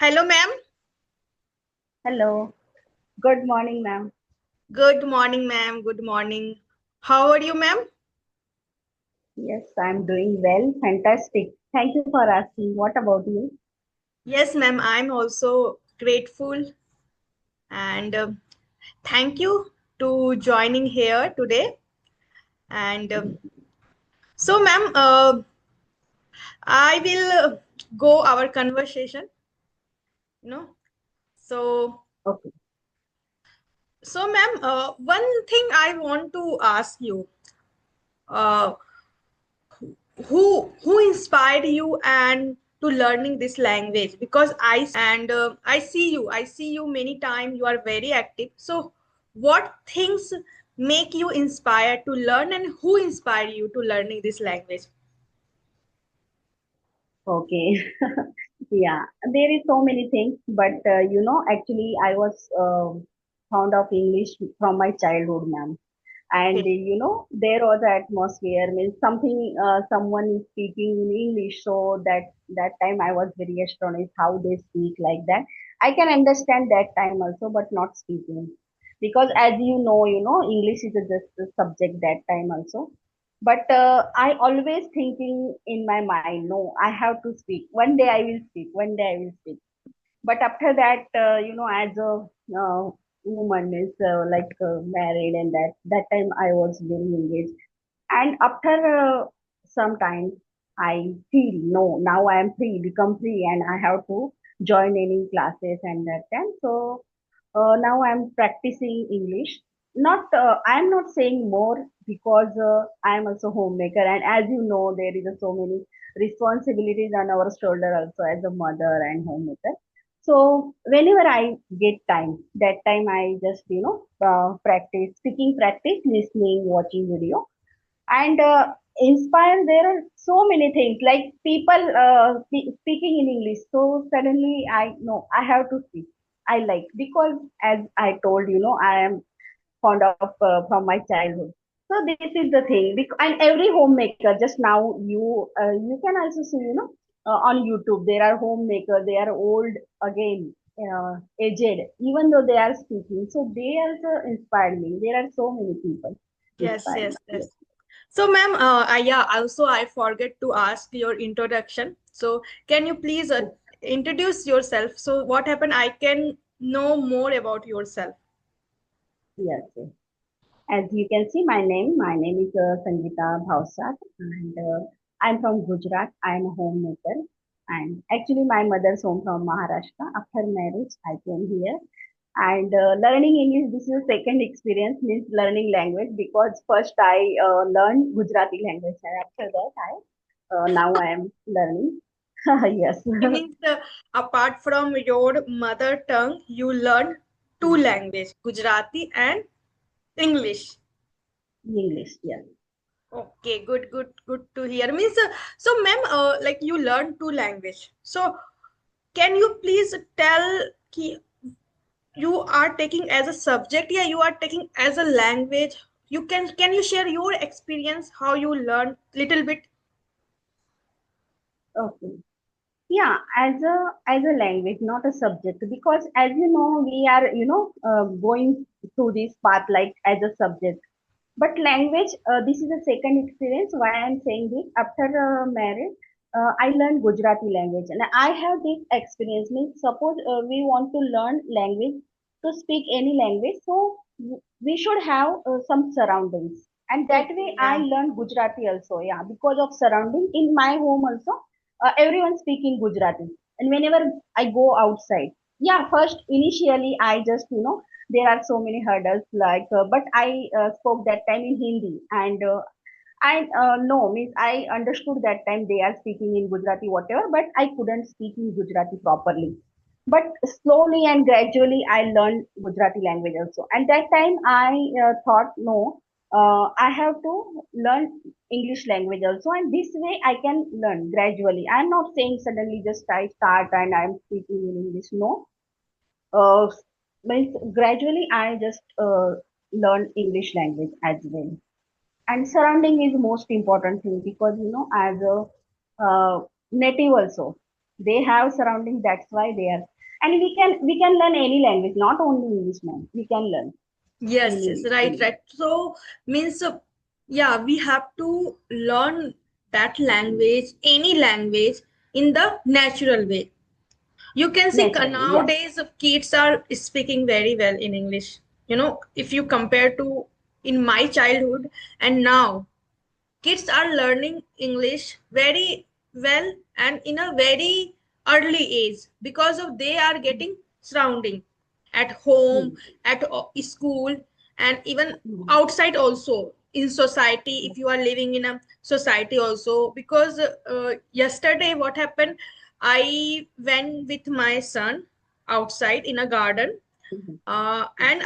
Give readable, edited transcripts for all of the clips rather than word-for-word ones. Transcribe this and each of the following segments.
Hello, ma'am. Hello. Good morning, ma'am. Good morning, ma'am. Good morning. How are you, ma'am? Yes, I'm doing well. Fantastic. Thank you for asking. What about you? Yes, ma'am. I'm also grateful and thank you to joining here today. And so, ma'am, I will go our conversation. You know. So, Okay. ma'am, one thing I want to ask you. Uh, who inspired you and to learning this language, because I see you many times, you are very active. So what things make you inspired to learn, and who inspired you to learning this language? Okay. Yeah, there is so many things, but actually, I was fond of English from my childhood, ma'am. And Okay. there was an atmosphere, means something, someone is speaking in English, so that time I was very astonished how they speak like that. I can understand that time also, but not speaking, because as English is just a subject that time also. But I always thinking in my mind, no, I have to speak. One day I will speak. One day I will speak. But after that, as a woman is married, and that time I was very engaged. And after some time, I feel no, now I am free, become free, and I have to join any classes and that time. So now I'm practicing English. Not I'm not saying more, because I'm also homemaker, and as you know, there is so many responsibilities on our shoulder also as a mother and homemaker. So whenever I get time, that time I just practice speaking, practice listening, watching video, and inspire. There are so many things like people speaking in English. So suddenly I know I have to speak. I like, because as I told, I am fond of from my childhood. So this is the thing. And every homemaker, just now you can also see, on YouTube, there are homemaker. They are old again, aged, even though they are speaking. So they also inspired me. There are so many people Yes, inspired yes, me. Yes. yes. So ma'am, yeah, also I forget to ask your introduction. So can you please introduce yourself, so what happened I can know more about yourself? Yes, yes. As you can see, my name is Sangeeta Bhausat, and I'm from Gujarat. I'm a homemaker, and actually, my mother's home from Maharashtra. After marriage, I came here, and learning English. This is a second experience, means learning language, because first I learned Gujarati language, and after that, I now I am learning. Yes, It means apart from your mother tongue, you learn two language, Gujarati and English. English. Yes. Okay, good, good, good to hear. Means so, ma'am, like you learn two language. So, can you please tell ki you are taking as a subject, yeah, you are taking as a language? Can you share your experience how you learn little bit? Okay. Yeah, as a language, not a subject, because as you know, we are going through this path like as a subject. But language, this is a second experience. Why I'm saying this? After marriage, I learned Gujarati language, and I have this experience. Means suppose we want to learn language, to speak any language, so we should have some surroundings, and that way Okay, I yeah. learned Gujarati also. Yeah, because of surrounding in my home also, everyone speaking Gujarati, and whenever I go outside, yeah, first initially I just there are so many hurdles, like but I spoke that time in Hindi, and I no, means I understood that time they are speaking in Gujarati whatever, but I couldn't speak in Gujarati properly. But slowly and gradually I learned Gujarati language also, and that time I thought, no, I have to learn English language also, and this way I can learn gradually. I'm not saying suddenly just I start and I'm speaking in English. No, uh, means gradually I just learn English language as well. And surrounding is most important thing, because as a native also, they have surrounding. That's why they are. And we can learn any language, not only English, ma'am. We can learn Yes, yes, any right, language. right. So means yeah, we have to learn that language, any language, in the natural way. You can see Naturally, yes. nowadays kids are speaking very well in English. You know, if you compare to in my childhood and now, kids are learning English very well and in a very early age because of they are getting surrounding at home, Hmm. at school, and even Hmm. outside also in society. If you are living in a society also, because yesterday what happened, I went with my son outside in a garden, Hmm. and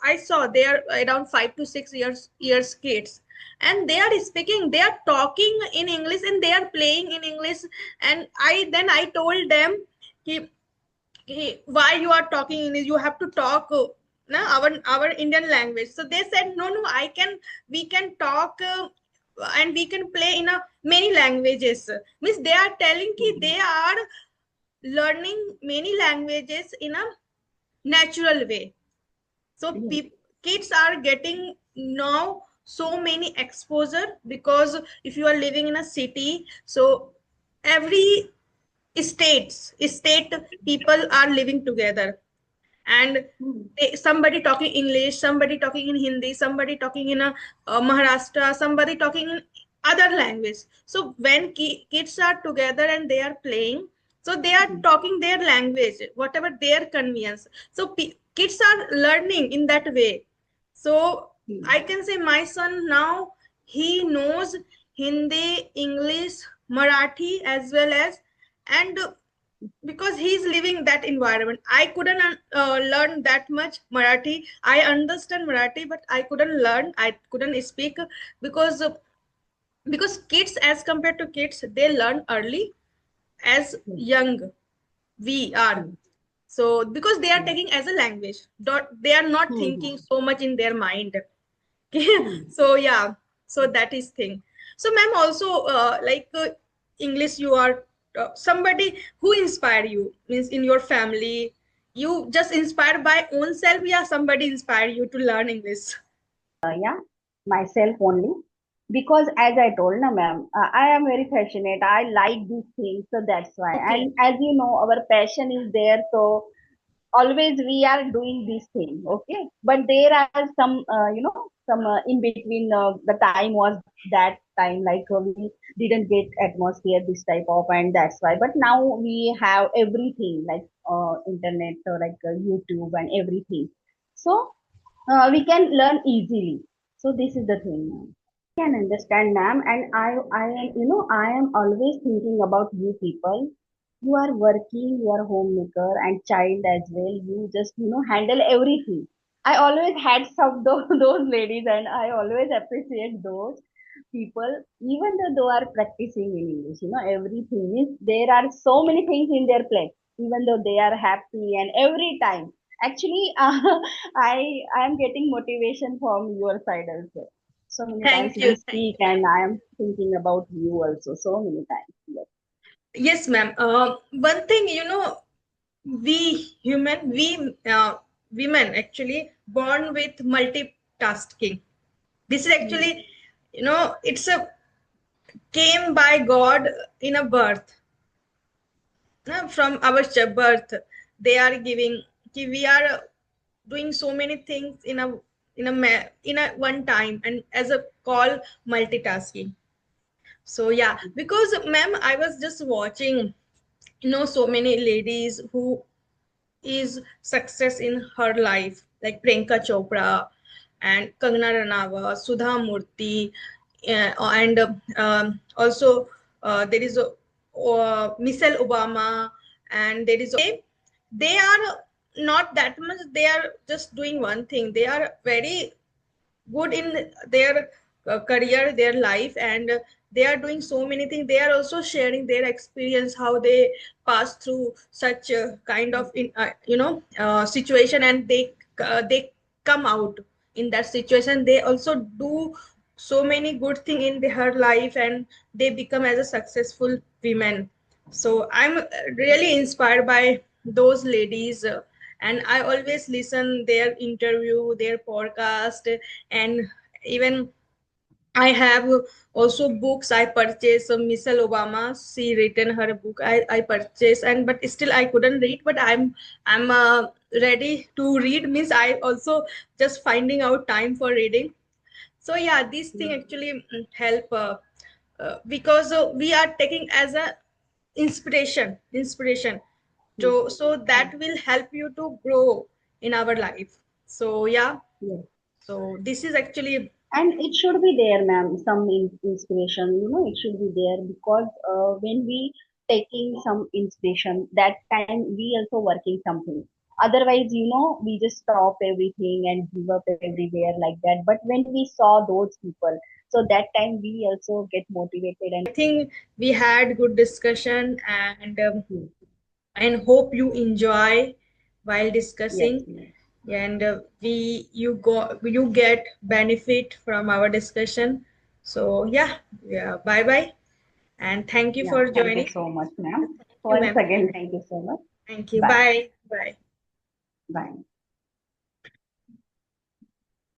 I saw they are around 5 to 6 years kids, and they are speaking, they are talking in English, and they are playing in English. And I told them, ki, why you are talking English? You have to talk na, our Indian language. So they said, no, no, I can, we can talk and we can play in a many languages. Means they are telling ki Hmm. they are learning many languages in a natural way. So Yes. kids are getting now so many exposure, because if you are living in a city, so every state people are living together, and Hmm. somebody talking English, somebody talking in Hindi, somebody talking in a Maharashtra, somebody talking in other language. So when kids are together and they are playing, so they are Hmm. talking their language, whatever their convenience. So kids are learning in that way. So I Hmm. can say my son now, he knows Hindi, English, Marathi as well as, and because he's living that environment. I couldn't learn that much Marathi. I understand Marathi, but I couldn't learn, I couldn't speak, because because kids, as compared to kids, they learn early as Hmm. young we are. Hmm. So because they are Yes. taking as a language, they are not Hmm. thinking so much in their mind. Hmm. So yeah, so that is thing. So ma'am, also English, you are somebody who inspire you, means in your family, you just inspired by own self, yeah, somebody inspire you to learn English. Yeah, myself only. Because as I told na ma'am, I am very passionate. I like these things, so that's why. Okay. And as you know, our passion is there, so always we are doing this thing, okay? But there are some, some in between. The time was that time, like we didn't get atmosphere this type of, and that's why. But now we have everything like internet, or like YouTube and everything. So we can learn easily. So this is the thing. Can understand, ma'am. And I am, I am always thinking about you people. You are working, you are homemaker and child as well. You just, handle everything. I always had some those ladies, and I always appreciate those people, even though they are practicing in English. Everything is, there are so many things in their plate, even though they are happy and every time. Actually, I am getting motivation from your side also. So many times Thank you, we thank speak, you, ma'am. and I am thinking about you also. So many times. Yes. Yes, ma'am. One thing, we women actually born with multitasking. This is Hmm. actually, it's a came by God in a birth. From our birth, they are giving, we are doing so many things in a one time, and as a call multitasking. So yeah, because ma'am, I was just watching, so many ladies who is success in her life, like Priyanka Chopra and Kangana Ranaut, Sudha Murthy, and also there is Michelle Obama, and there is they are not that much. They are just doing one thing. They are very good in their career, their life, and they are doing so many things. They are also sharing their experience, how they pass through such a kind of situation, and they come out in that situation. They also do so many good thing in her life, and they become as a successful women. So I'm really inspired by those ladies, and I always listen their interview, their podcast, and even I have also books I purchased. Michelle Obama, she written her book. I purchased, and but still I couldn't read. But I'm ready to read. Means I also just finding out time for reading. So yeah, this thing Mm. actually help, because we are taking as a inspiration. Yes. So Yes. that will help you to grow in our life. So yeah, Yes. so this is actually And it should be there, ma'am, some inspiration, it should be there because when we taking some inspiration, that time we also working something. Otherwise, we just stop everything and give up everywhere like that. But when we saw those people, so that time we also get motivated and I think we had good discussion, hmm, and hope you enjoy while yes, discussing, ma'am. and we you get benefit from our discussion. So yeah, yeah, bye bye, and thank you Yeah, for thank you joining. so much, ma'am. Thank you, Once ma'am. again, thank you so much. Thank you. Bye. Bye. Bye. Bye.